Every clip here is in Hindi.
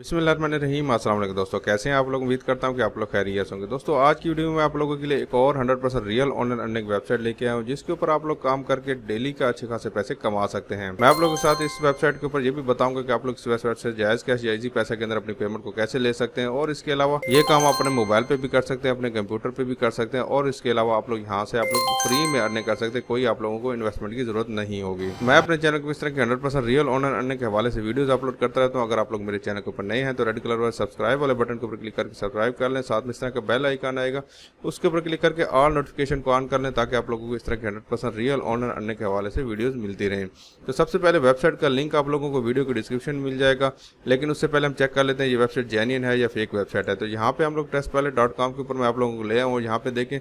बिस्मिल्लाहिर्रहमानिर्रहीम। अस्सलाम वालेकुम दोस्तों, कैसे हैं आप लोग। उम्मीद करता हूं कि आप लोग खैरियत होंगे। दोस्तों आज की वीडियो में आप लोगों के लिए एक और 100% रियल ऑनलाइन अर्निंग वेबसाइट लेके आया हूं, जिसके ऊपर आप लोग काम करके डेली का अच्छे खासे पैसे कमा सकते हैं। मैं आप लोगों के साथ इस वेबसाइट के ऊपर ये भी बताऊंगा कि आप लोग इस वेबसाइट से जायज़ कैश जायज़ी पैसे के अंदर अपनी पेमेंट को कैसे ले सकते हैं, और इसके अलावा ये काम आप अपने मोबाइल पर भी कर सकते हैं, अपने कंप्यूटर पर भी कर सकते हैं, और इसके अलावा आप लोग यहाँ से आप लोग फ्री में अर्निंग कर सकते हैं। कोई आप लोगों को इन्वेस्टमेंट की जरूरत नहीं होगी। मैं अपने चैनल को इस तरह की 100% रियल ऑनलाइन अर्निंग के हवाले से वीडियोस अपलोड करता रहता हूँ। अगर आप लोग मेरे चैनल के ऊपर नए हैं तो रेड कलर वाले सब्सक्राइब वाले बटन के ऊपर क्लिक करके सब्सक्राइब कर लें। साथ में इस तरह का बेल आइकन आएगा, उसके ऊपर क्लिक करके ऑल नोटिफिकेशन को ऑन कर लें, ताकि आप लोगों को इस तरह के 100% रियल ऑनलाइन अर्निंग के हवाले से वीडियोस मिलती रहें। तो सबसे पहले वेबसाइट का लिंक आप लोगों को वीडियो के डिस्क्रिप्शन में मिल जाएगा, लेकिन उससे पहले हम चेक कर लेते हैं ये वेबसाइट जेन्युइन है या फेक वेबसाइट है। तो यहाँ पे हम लोग टेस्टपैलेट.com के ऊपर मैं आप लोगों को ले आऊँ, और यहाँ पे देखें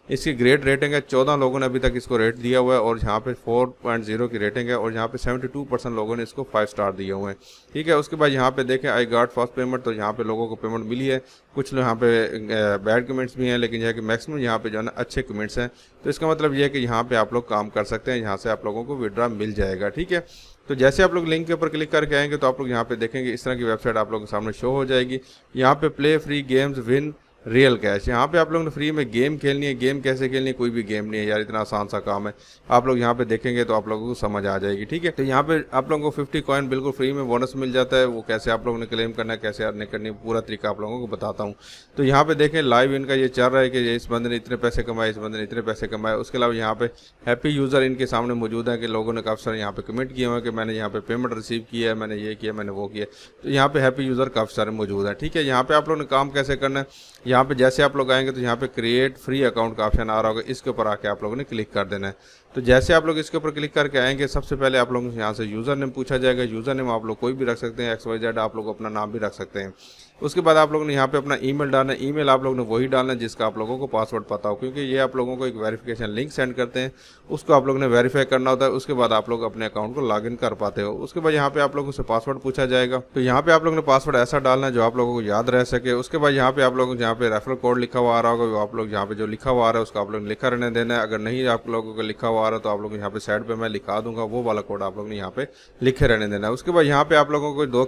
इसकी ग्रेड रेटिंग है। 14 लोगों ने अभी तक इसको रेट दिया हुआ है, और यहाँ पे 4.0 की रेटिंग है, और यहाँ पे 72% लोगों ने इसको 5 स्टार दिए हुए हैं। ठीक है, उसके बाद यहाँ पे देखें आई गॉट फास्ट पेमेंट, तो यहाँ पे लोगों को पेमेंट मिली है। कुछ लोग यहाँ पे बैड कमेंट्स भी हैं, लेकिन यह है कि मैक्सिमम यहाँ पे जो है ना अच्छे कमेंट्स हैं। तो इसका मतलब ये है कि यहाँ पे आप लोग काम कर सकते हैं, यहाँ से आप लोगों को विड्रॉ मिल जाएगा। ठीक है, तो जैसे आप लोग लिंक के ऊपर क्लिक करके आएंगे तो आप लोग यहाँ पे देखेंगे इस तरह की वेबसाइट आप लोगों के सामने शो हो जाएगी। यहाँ पे play free games win real cash, यहाँ पे आप लोगों ने फ्री में गेम खेलनी है। गेम कैसे खेलनी है, कोई भी गेम नहीं है यार, इतना आसान सा काम है। आप लोग यहाँ पे देखेंगे तो आप लोगों को समझ आ जाएगी। ठीक है, तो यहाँ पे आप लोगों को 50 कॉइन बिल्कुल फ्री में बोनस मिल जाता है। वो कैसे आप लोगों ने क्लेम करना है, कैसे अर्निंग करनी है, पूरा तरीका आप लोगों को बताता हूँ। तो यहाँ पे देखें लाइव इनका ये चल रहा है कि इस बंदे ने इतने पैसे कमाए, इस बंदे ने इतने पैसे कमाए। उसके अलावा यहाँ पे हैप्पी यूज़र इनके सामने मौजूद है कि लोगों ने काफ़ी सारे यहाँ पे कमेंट किए हुए हैं कि मैंने यहाँ पे पेमेंट रिसीव किया है, मैंने ये किया, मैंने वो किया। तो यहाँ पे हैप्पी यूज़र काफ़ी सारे मौजूद हैं। ठीक है, यहाँ पे आप लोगों ने काम कैसे करना है, यहाँ पे जैसे आप लोग आएंगे तो यहाँ पे क्रिएट फ्री अकाउंट का ऑप्शन आ रहा होगा, इसके ऊपर आके आप लोगों ने क्लिक कर देना है। तो जैसे आप लोग इसके ऊपर क्लिक करके आएंगे, सबसे पहले आप लोगों को यहाँ से यूज़र नेम पूछा जाएगा। यूज़र नेम आप लोग कोई भी रख सकते हैं, XYZ आप लोग अपना नाम भी रख सकते हैं। उसके बाद आप लोगों ने यहाँ पे अपना ईमेल डालना है। ईमेल आप लोगों ने वही डालना है जिसका आप लोगों को पासवर्ड पता हो, क्योंकि ये आप लोगों को एक वेरिफिकेशन लिंक सेंड करते हैं, उसको आप लोगों ने वेरीफाई करना होता है। उसके बाद आप लोग अपने अकाउंट को लॉगिन कर पाते हो। उसके बाद यहाँ पे आप लोगों से पासवर्ड पूछा जाएगा, तो यहाँ पे आप लोगों ने पासवर्ड ऐसा डालना है जो आप लोगों को याद रह सके। उसके बाद यहाँ पे आप लोगों को यहाँ पे रेफरल कोड लिखा हुआ आ रहा होगा, आप लोग यहाँ पे जो लिखा हुआ आ रहा है उसको आप लोग लिखा रहने देना है। अगर नहीं आप लोगों को लिखा हुआ आ रहा है तो आप लोग यहाँ पे साइड पे मैं लिखा दूंगा, वो वाला कोड आप लोग ने यहाँ पे लिखे रहने देना है। उसके बाद यहाँ पे आप लोगों को दो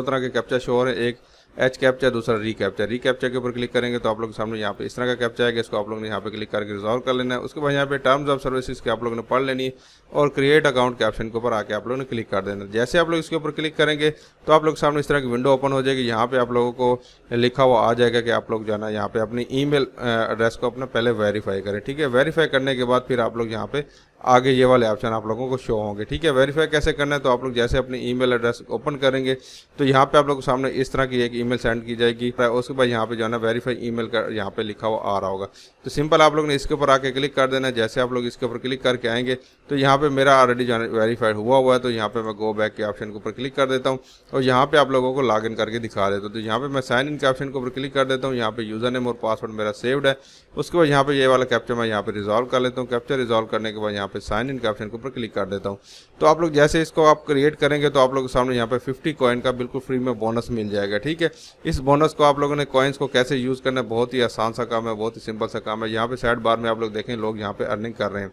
तरह के कैप्चा शो हो रहे हैं, एक एच कैप्चा, दूसरा री कैप्चा के ऊपर क्लिक करेंगे तो आप लोग के सामने यहाँ पे इस तरह का कैप्चा आएगा। इसको आप लोग ने यहाँ पे क्लिक करके रिजॉल्व कर लेना है। उसके बाद यहाँ पे टर्म्स ऑफ सर्विसेज के आप लोगों ने पढ़ लेनी है, और क्रिएट अकाउंट के ऑप्शन के ऊपर आके आप लोगों ने क्लिक कर देना है। जैसे आप लोग इसके ऊपर क्लिक करेंगे तो आप लोग के सामने इस तरह की विंडो ओपन हो जाएगी। यहाँ पे आप लोगों को लिखा हुआ आ जाएगा कि आप लोग जाना यहाँ पे अपनी ईमेल एड्रेस को अपना पहले वेरीफाई करें। ठीक है, वेरीफाई करने के बाद फिर आप लोग यहाँ पे आगे ये वाले ऑप्शन आप लोगों को शो होंगे। ठीक है, वेरीफाई कैसे करना है, तो आप लोग जैसे अपनी ईमेल एड्रेस ओपन करेंगे तो यहाँ पे आप लोग के सामने इस तरह की एक ईमेल सेंड की जाएगी। उसके बाद यहाँ पे जो है ना वेरीफाई ईमेल का यहाँ पे लिखा हुआ आ रहा होगा, तो सिंपल आप लोग ने इसके ऊपर आके क्लिक कर देना है। जैसे आप लोग इसके ऊपर क्लिक करके आएंगे तो यहाँ पे मेरा ऑलरेडी जो है वेरीफाइड हुआ है, तो यहाँ पे मैं गो बैक के ऑप्शन के ऊपर क्लिक कर देता हूँ, और यहाँ पे आप लोगों को लॉगिन करके दिखा देता हूँ। तो यहाँ पे मैं साइन इन के ऑप्शन के ऊपर क्लिक कर देता हूँ। यहाँ पे यूजर नेम और पासवर्ड मेरा सेव्ड है। उसके बाद यहाँ पे ये वाला कैप्चा मैं यहाँ पे रिजॉल्व कर लेता हूँ। कैप्चा रिजॉल्व करने के बाद यहाँ पे साइन इन के ऑप्शन के ऊपर क्लिक कर देता हूँ। तो आप लोग जैसे इसको आप क्रिएट करेंगे तो आप लोगों के सामने यहाँ पे 50 कॉइन का बिल्कुल फ्री में बोनस मिल जाएगा। ठीक है, इस बोनस को आप लोगों ने कॉइन्स को कैसे यूज़ करना है, बहुत ही आसान सा काम है, बहुत ही सिंपल सा काम है। यहाँ पे साइड बार में आप लोग देखें लोग यहाँ पे अर्निंग कर रहे हैं।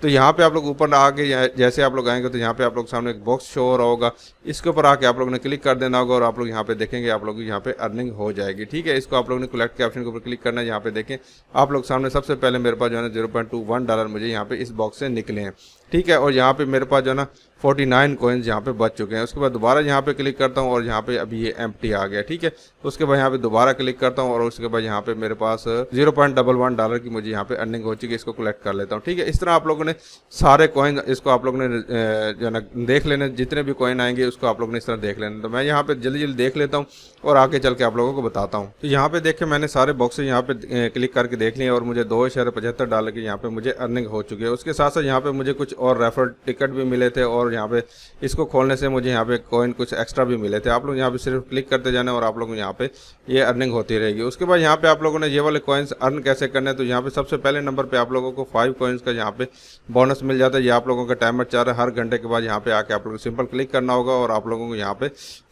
तो यहाँ पे आप लोग ऊपर आके जैसे आप लोग आएंगे तो यहाँ पे आप लोग सामने एक बॉक्स शो हो रहा होगा, इसके ऊपर आके आप लोगों ने क्लिक कर देना होगा, और आप लोग यहाँ पे देखेंगे आप लोग यहाँ पे अर्निंग हो जाएगी। ठीक है, इसको आप लोगों ने कलेक्ट के ऑप्शन के ऊपर क्लिक करना है। यहाँ पे देखें आप लोग सामने सबसे पहले मेरे पास जो है ना $0.21 मुझे यहाँ पे इस बॉक्स से निकले हैं। ठीक है, और यहाँ पे मेरे पास जो है ना 49 कॉइन्स यहाँ पे बच चुके हैं। उसके बाद दोबारा यहाँ पे क्लिक करता हूँ और यहाँ पे अभी ये एम्प्टी आ गया। ठीक है, उसके बाद यहाँ पे दोबारा क्लिक करता हूँ और उसके बाद यहाँ पे मेरे पास $0.11 की मुझे यहाँ पे अर्निंग हो चुकी है। इसको कलेक्ट कर लेता हूँ। ठीक है, इस तरह आप लोगों ने सारे कॉइन इसको आप लोगों ने जो है ना देख लेने, जितने भी कॉइन आएंगे उसको आप लोगों ने इस तरह देख लेना। तो मैं यहाँ पे जल्दी जल्दी देख लेता हूँ और आगे चल के आप लोगों को बताता हूँ। तो यहाँ पे देखें मैंने सारे बॉक्सेस यहाँ पे क्लिक करके देख लिए और मुझे $2.75 की यहाँ पे मुझे अर्निंग हो चुकी है। उसके साथ साथ यहाँ पे मुझे कुछ और रेफर टिकट भी मिले थे और यहाँ पे इसको खोलने से मुझे यहाँ पे कॉइन कुछ एक्स्ट्रा भी मिले थे। आप लोग यहाँ पे सिर्फ क्लिक करते जाना और आप लोगों को यहाँ पे ये अर्निंग होती रहेगी। उसके बाद यहाँ पे आप लोगों ने ये वाले कॉइन्स अर्न कैसे करने हैं, तो यहाँ पे सबसे पहले नंबर पे आप लोगों को 5 कॉइन्स का यहाँ पे बोनस मिल जाता है। ये आप लोगों का टाइमर चल रहा है, हर घंटे के बाद यहाँ पे आके आप लोगों को सिंपल क्लिक करना होगा और आप लोगों को यहाँ पे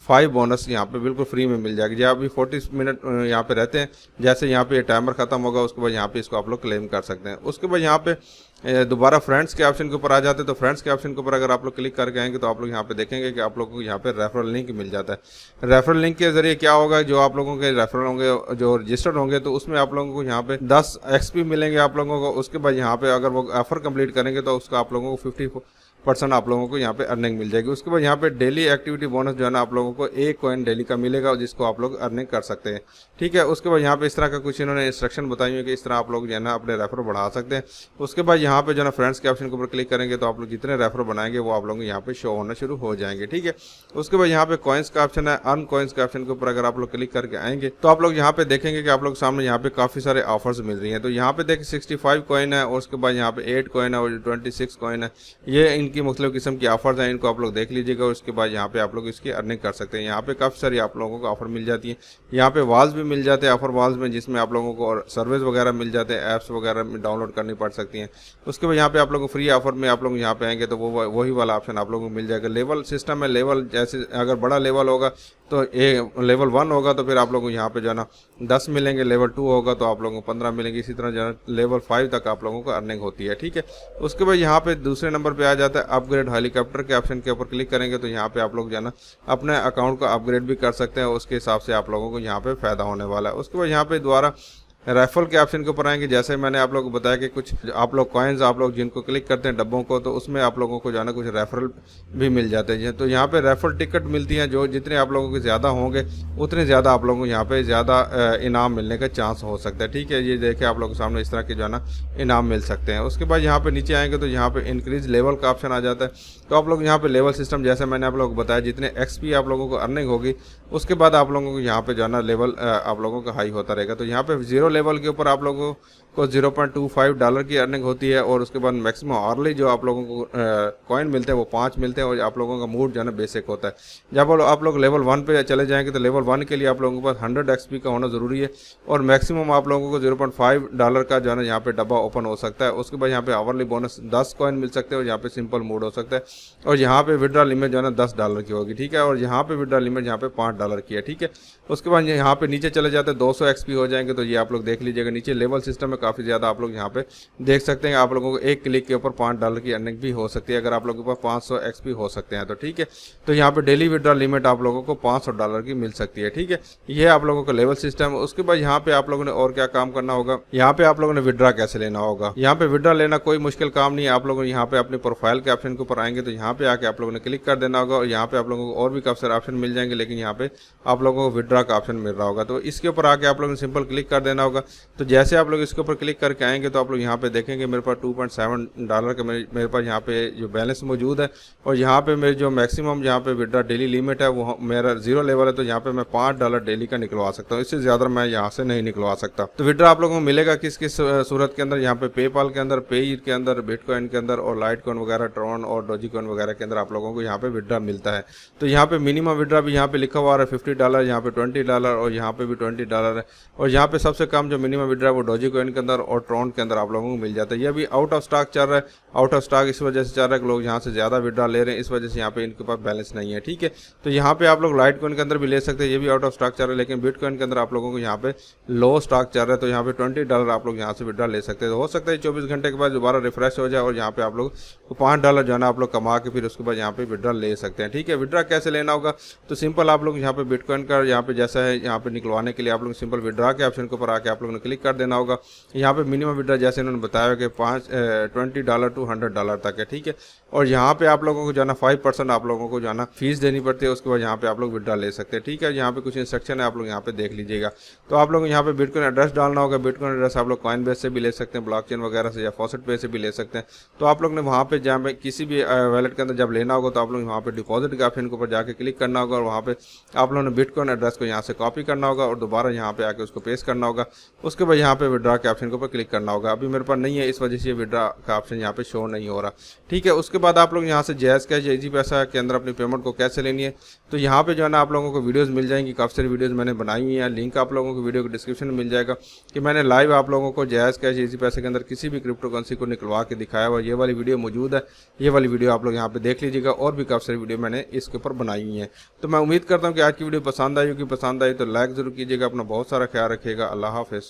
5 बोनस यहाँ पे बिल्कुल फ्री में मिल जाएगी। जब अभी 40 मिनट यहाँ पे रहते हैं, जैसे यहाँ पे टाइमर खत्म होगा उसके बाद यहाँ पे इसको आप लोग क्लेम कर सकते हैं। उसके बाद यहाँ पे दोबारा फ्रेंड्स के ऑप्शन के ऊपर आ जाते हैं। तो फ्रेंड्स के ऑप्शन के ऊपर अगर आप लोग क्लिक करके आएंगे तो आप लोग यहाँ पे देखेंगे कि आप लोगों को यहाँ पे रेफरल लिंक मिल जाता है। रेफरल लिंक के जरिए क्या होगा, जो आप लोगों के रेफरल होंगे जो रजिस्टर्ड होंगे तो उसमें आप लोगों को यहाँ पे 10 XP मिलेंगे आप लोगों को। उसके बाद यहाँ पे अगर वो ऑफर कंप्लीट करेंगे तो उसका आप लोगों को 50% आप लोगों को यहाँ पे अर्निंग मिल जाएगी। उसके बाद यहाँ पे डेली एक्टिविटी बोनस जो है ना आप लोगों को 1 कॉइन डेली का मिलेगा, जिसको आप लोग अर्निंग कर सकते हैं। ठीक है, उसके बाद यहाँ पे इस तरह का कुछ इन्होंने इंस्ट्रक्शन बताई है कि इस तरह आप लोग जो है ना अपने रेफर बढ़ा सकते हैं। उसके बाद यहाँ पे जो है फ्रेंड्स के ऑप्शन के ऊपर क्लिक करेंगे तो आप लोग जितने रेफर बनाएंगे वो आप लोग यहाँ पे शो होना शुरू हो जाएंगे। ठीक है, उसके बाद यहाँ पे कॉइन्स का ऑप्शन है। अर्न कॉइन्स के ऑप्शन के ऊपर अगर आप लोग क्लिक करके आएंगे तो आप लोग यहाँ पे देखेंगे कि आप लोग सामने यहाँ पे काफी सारे ऑफर्स मिल रही हैं। तो यहाँ पे देखिए 65 कॉइन है और उसके बाद यहाँ पे 8 कॉइन है और 26 कॉइन है। ये इनकी मुख्तलिफ किस्म की ऑफर्स हैं, इनको आप लोग देख लीजिएगा। उसके बाद यहाँ पे आप लोग इसकी अर्निंग कर सकते हैं। यहाँ पे काफ़ी सारी आप लोगों को ऑफर मिल जाती है। यहाँ पे वॉल्स भी मिल जाते हैं ऑफर वॉल्स में, जिसमें आप लोगों को सर्विस वगैरह मिल जाते हैं, ऐप्स वगैरह में डाउनलोड करनी पड़ सकती हैं। उसके बाद यहाँ पे आप लोगों को फ्री ऑफर में आप लोग यहाँ पे आएंगे तो वही वाला ऑप्शन आप लोगों को मिल जाएगा। लेवल सिस्टम है, लेवल जैसे अगर बड़ा लेवल होगा तो लेवल 1 होगा तो फिर आप लोगों को यहाँ पे जो है ना 10 मिलेंगे, लेवल 2 होगा तो आप लोगों को 15 मिलेंगे। इसी तरह जो है लेवल 5 तक आप लोगों को अर्निंग होती है। ठीक है, उसके बाद यहाँ पे दूसरे नंबर पे आ जाता है अपग्रेड हेलीकॉप्टर के ऑप्शन के ऊपर क्लिक करेंगे तो यहाँ पे आप लोग जो है ना अपने अकाउंट को अपग्रेड भी कर सकते हैं। उसके हिसाब से आप लोगों को यहाँ पे फायदा होने वाला है। उसके बाद यहाँ पे दोबारा रेफरल के ऑप्शन के ऊपर आएंगे। जैसे मैंने आप लोगों को बताया कि कुछ आप लोग कॉइन्स आप लोग जिनको क्लिक करते हैं डब्बों को, तो उसमें आप लोगों को जाना कुछ रेफरल भी मिल जाते हैं। तो यहाँ पे रेफरल टिकट मिलती हैं, जो जितने आप लोगों के ज़्यादा होंगे उतने ज़्यादा आप लोगों को यहाँ पे ज़्यादा इनाम मिलने का चांस हो सकता है। ठीक है, ये देखिए आप लोगों के सामने इस तरह के जो है ना इनाम मिल सकते हैं। उसके बाद यहाँ पे नीचे आएंगे तो यहाँ पे इंक्रीज लेवल का ऑप्शन आ जाता है। तो आप लोग यहाँ पे लेवल सिस्टम जैसे मैंने आप लोगों को बताया, जितने XP आप लोगों को अर्निंग होगी उसके बाद आप लोगों को यहाँ पे जो है ना लेवल आप लोगों का हाई होता रहेगा। तो यहाँ पे 0 लेवल के ऊपर आप लोगों को $0.25 की अर्निंग होती है और उसके बाद मैक्सिमम आर्ली जो आप लोगों को कॉइन मिलते हैं वो 5 मिलते हैं और आप लोगों का मूड जो है ना बेसिक होता है। जब आप लोग लेवल 1 पे चले जाएंगे तो लेवल 1 के लिए आप लोगों के पास 100 XP का होना ज़रूरी है और मैक्सिमम आप लोगों को $0.5 का जो है ना यहाँ पे डब्बा ओपन हो सकता है। उसके बाद यहाँ पे आवरली बोनस 10 कॉइन मिल सकते हैं और यहाँ पे सिंपल मूड हो सकता है और यहाँ पे विड्रॉ लिमिट जो है ना $10 की होगी। ठीक है, और यहाँ पे विड्रॉ लिमिट यहाँ पे $5 की है। ठीक है, उसके बाद यहाँ पे नीचे चले जाते हैं 200 XP हो जाएंगे। तो ये आप लोग देख लीजिएगा, नीचे लेवल सिस्टम में काफ़ी ज़्यादा आप लोग यहाँ पे देख सकते हैं। आप लोगों को एक क्लिक के ऊपर $5 की अर्निंग भी हो सकती है अगर आप लोगों के पास 500 XP हो सकते हैं तो। ठीक है, तो यहाँ पे डेली विड्रॉ लिमिट आप लोगों को $500 की मिल सकती है। ठीक है, ये आप लोगों का लेवल सिस्टम है। उसके बाद यहाँ पे आप लोगों ने और क्या काम करना होगा, यहाँ पे आप लोगों ने विड्रॉ कैसे लेना होगा। यहाँ पे विड्रॉ लेना कोई मुश्किल काम नहीं है। आप लोगों ने यहाँ पे अपने प्रोफाइल के ऑप्शन के ऊपर आएंगे तो यहाँ पे आके आप लोगों ने क्लिक कर देना होगा और यहाँ पे आप लोगों को और भी काफी सारे ऑप्शन मिल जाएंगे, लेकिन यहाँ पे आप लोगों को विड्रॉ का ऑप्शन मिल रहा होगा। तो इसके ऊपर आके आप लोगों ने सिंपल क्लिक कर देना होगा। तो जैसे आप लोग इसके ऊपर क्लिक करके आएंगे तो आप लोग यहाँ पे देखेंगे मेरे पास $2.7 का मेरे पास यहाँ पे जो बैलेंस मौजूद है और यहाँ पे मेरे जो मैक्सिमम यहाँ पे विड्रॉ डेली लिमिट है वो मेरा 0 लेवल है। तो यहाँ पे मैं $5 डेली का निकलवा सकता हूँ, इससे ज़्यादा मैं यहाँ से नहीं निकलवा सकता। तो विड्रॉ आप लोगों को मिलेगा किस किस सूरत के अंदर, यहाँ पे पेपाल के अंदर, पेईर के अंदर, बिटकॉइन के अंदर और लाइट कॉइन वगैरह, ट्रॉन और डोजीकॉइन वगैरह के अंदर आप लोगों को यहाँ पे विड्रॉ मिलता है। तो यहाँ पे मिनिमम विड्रॉ भी यहाँ पे लिखा हुआ है $50, यहाँ पे $20 और यहाँ पे भी $20 है। और यहाँ पे सबसे कम जो मिनिमम विड्रॉ वो डोजीकॉइन के अंदर और ट्रॉन के अंदर आप लोगों को मिल जाता है। ये अभी आउट ऑफ स्टॉक चल रहा है। आउट ऑफ स्टॉक इस वजह से चल रहा है कि लोग यहाँ से ज़्यादा विड्रॉ ले रहे हैं, इस वजह से यहाँ पे इनके पास बैलेंस नहीं है। ठीक है, तो यहाँ पे आप लोग लाइट कॉइन के अंदर भी ले सकते हैं, ये भी आउट ऑफ स्टॉक चल रहा है। लेकिन बिटकॉइन के अंदर आप लोगों को यहाँ पे लो स्टॉक चल रहा है तो यहाँ पे $20 आप लोग यहाँ से विड्रॉ ले सकते हैं। तो हो सकता है 24 घंटे के बाद दोबारा रिफ्रेश हो जाए और यहाँ पे आप लोग $5 जो है ना आप लोग कमा के फिर उसके बाद यहाँ पे विड्रॉ ले सकते हैं। ठीक है, विड्रॉ कैसे लेना होगा, तो सिंपल आप लोग यहाँ पे बिटकॉइन का यहाँ पे जैसा है यहाँ पे निकलवाने के लिए आप लोग सिंपल विड्रॉ के ऑप्शन के ऊपर आके आप लोगों ने क्लिक कर देना होगा। यहाँ पे मिनिमम विड्रॉ जैसे इन्होंने बताया कि $20 to $100 तक है। ठीक है, और यहाँ पे आप लोगों को जाना 5% आप लोगों को जाना फीस देनी पड़ती है। उसके बाद यहाँ पे आप लोग विड्रॉ ले सकते हैं। ठीक है, यहाँ पे कुछ इंस्ट्रक्शन है, आप लोग यहाँ पे देख लीजिएगा। तो आप लोग यहाँ पे बिटकॉइन एड्रेस डालना होगा। बिटकॉइन एड्रेस आप लोग कॉइनबेस से भी ले सकते हैं, ब्लॉकचेन वगैरह से या फॉसेट पे से भी ले सकते हैं। तो आप लोग ने वहाँ पे जहाँ पे किसी भी वैलेट के अंदर जब लेना होगा तो आप लोग वहाँ पे डिपॉजिट के ऑप्शन के ऊपर जाके क्लिक करना होगा और वहाँ पे आप लोगों ने बिटकॉइन एड्रेस को यहाँ से कॉपी करना होगा और दोबारा यहाँ पे आके उसको पेस्ट करना होगा। उसके बाद यहाँ पे विड्रॉ के ऑप्शन के ऊपर क्लिक करना होगा। अभी मेरे पास नहीं है, इस वजह से विड्रॉ का ऑप्शन यहाँ पे शो नहीं हो रहा। ठीक है, उसके बाद आप लोग यहाँ से जैज़ कैश इजी पैसा के अंदर अपनी पेमेंट को कैसे लेनी है, तो यहाँ पे जो है ना आप लोगों को वीडियोस मिल जाएंगी। काफ़ी सारी वीडियोस मैंने बनाई हुई हैं, लिंक आप लोगों को वीडियो के डिस्क्रिप्शन में मिल जाएगा कि मैंने लाइव आप लोगों को जैज़ कैश इजी पैसे के अंदर किसी भी क्रिप्टो करेंसी को निकलवा के दिखाया हुआ। ये वाली वीडियो मौजूद है, ये वाली वीडियो आप लोग यहाँ पे देख लीजिएगा। और भी काफ़ी सारी वीडियो मैंने इसके ऊपर बनाई हुई है। तो मैं उम्मीद करता हूँ कि आज की वीडियो पसंद आई होगी। पसंद आई तो लाइक ज़रूर कीजिएगा। अपना बहुत सारा ख्याल रखिएगा। अल्लाह हाफिज़।